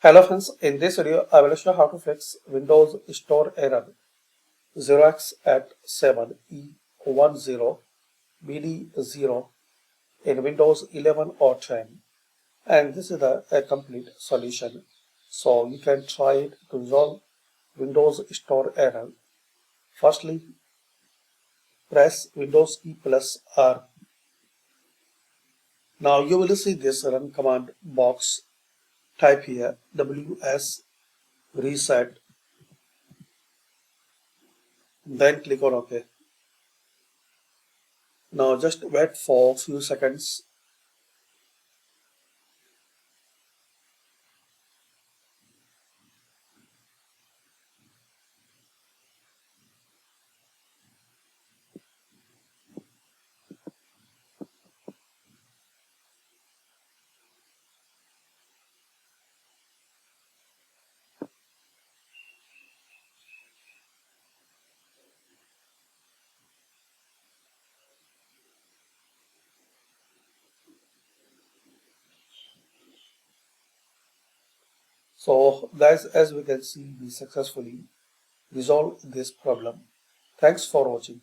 Hello friends, in this video I will show how to fix Windows store error 0x87e10bd0 in Windows 11 or 10, and this is a complete solution, so you can try it to resolve Windows store error. Firstly, press Windows key plus R. Now you will see this run command box. Type here ws reset, then click on OK. Now just wait for a few seconds. So guys, as we can see, we successfully resolved this problem. Thanks for watching.